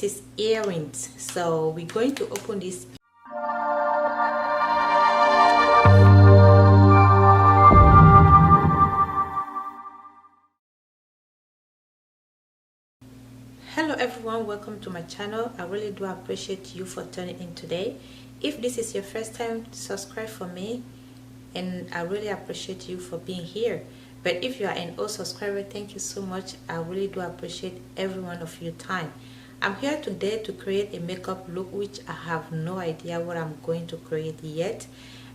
This earrings, so we're going to open this. Hello everyone, welcome to my channel. I really do appreciate you for tuning in today. If this is your first time, subscribe for me, and I really appreciate you for being here. But if you are an old subscriber, thank you so much. I really do appreciate every one of your time. I'm here today to create a makeup look which I have no idea what I'm going to create yet,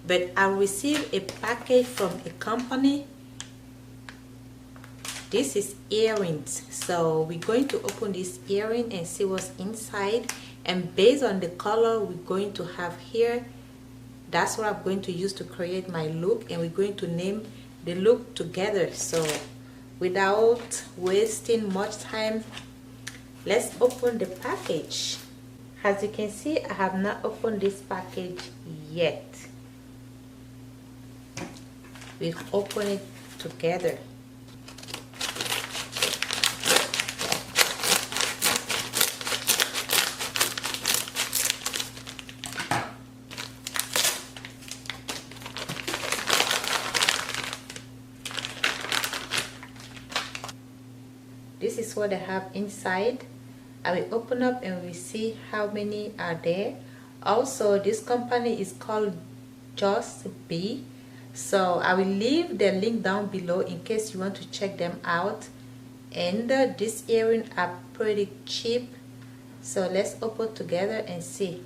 but I received a package from a company. This is earrings, so we're going to open this earring and see what's inside, and based on the color we're going to have here, that's what I'm going to use to create my look, and we're going to name the look together. So without wasting much time, let's open the package. As you can see, I have not opened this package yet. We'll open it together. This is what I have inside. I will open up and we see how many are there. Also, this company is called Just Be, so I will leave the link down below in case you want to check them out. And these earrings are pretty cheap, so let's open together and see.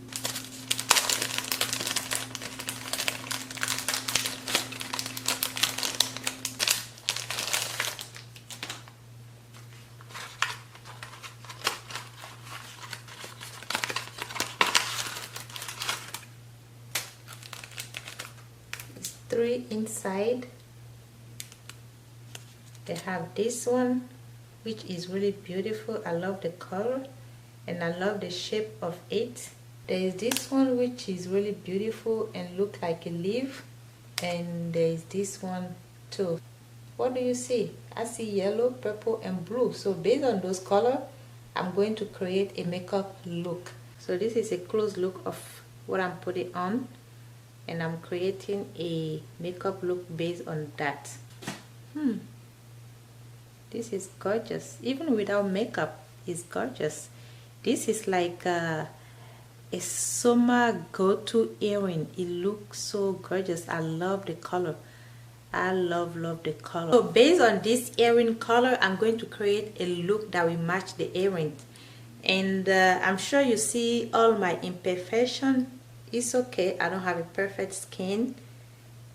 Three inside. They have this one which is really beautiful. I love the color and I love the shape of it. There is this one which is really beautiful and look like a leaf, and there is this one too. What do you see? I see yellow, purple and blue. So based on those colors, I'm going to create a makeup look. So this is a close look of what I'm putting on, and I'm creating a makeup look based on that. This is gorgeous. Even without makeup, it's gorgeous. This is like a summer go-to earring. It looks so gorgeous. I love the color. I love the color. So based on this earring color, I'm going to create a look that will match the earring. And I'm sure you see all my imperfection. It's okay, I don't have a perfect skin.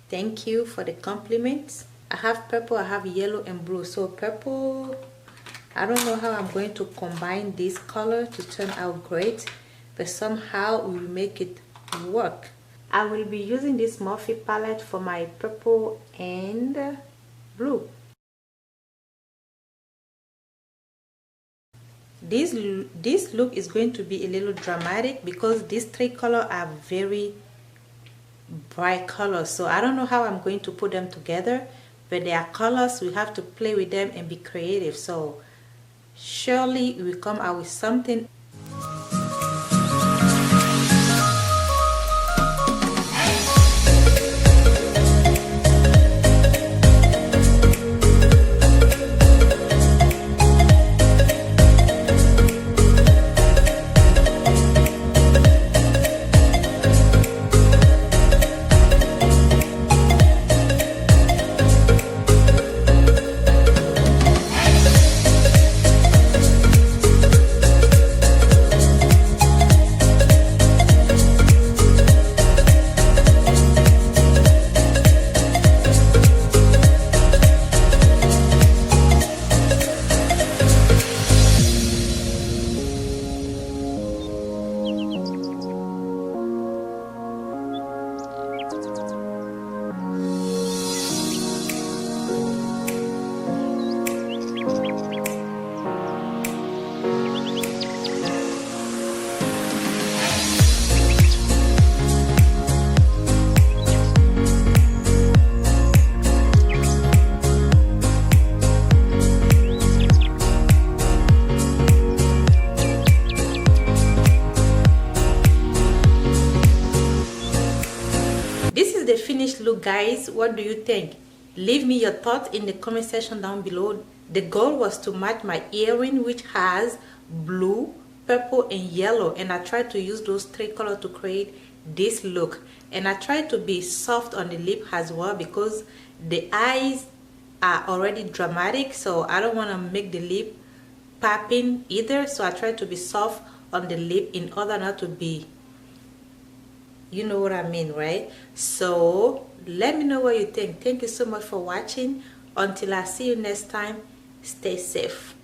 Thank you for the compliments. I have purple, I have yellow and blue. So purple, I don't know how I'm going to combine this color to turn out great, but somehow we will make it work. I will be using this Morphe palette for my purple and blue. This look is going to be a little dramatic because these three colors are very bright colors. So I don't know how I'm going to put them together, but they are colors. We have to play with them and be creative. So surely we will come out with something. finished look, guys. What do you think? Leave me your thoughts in the comment section down below. The goal was to match my earring, which has blue, purple and yellow, and I tried to use those three colors to create this look. And I tried to be soft on the lip as well, because the eyes are already dramatic, so I don't want to make the lip popping either. So I tried to be soft on the lip in order not to be, you know what I mean, right? So let me know what you think. Thank you so much for watching. Until I see you next time, stay safe.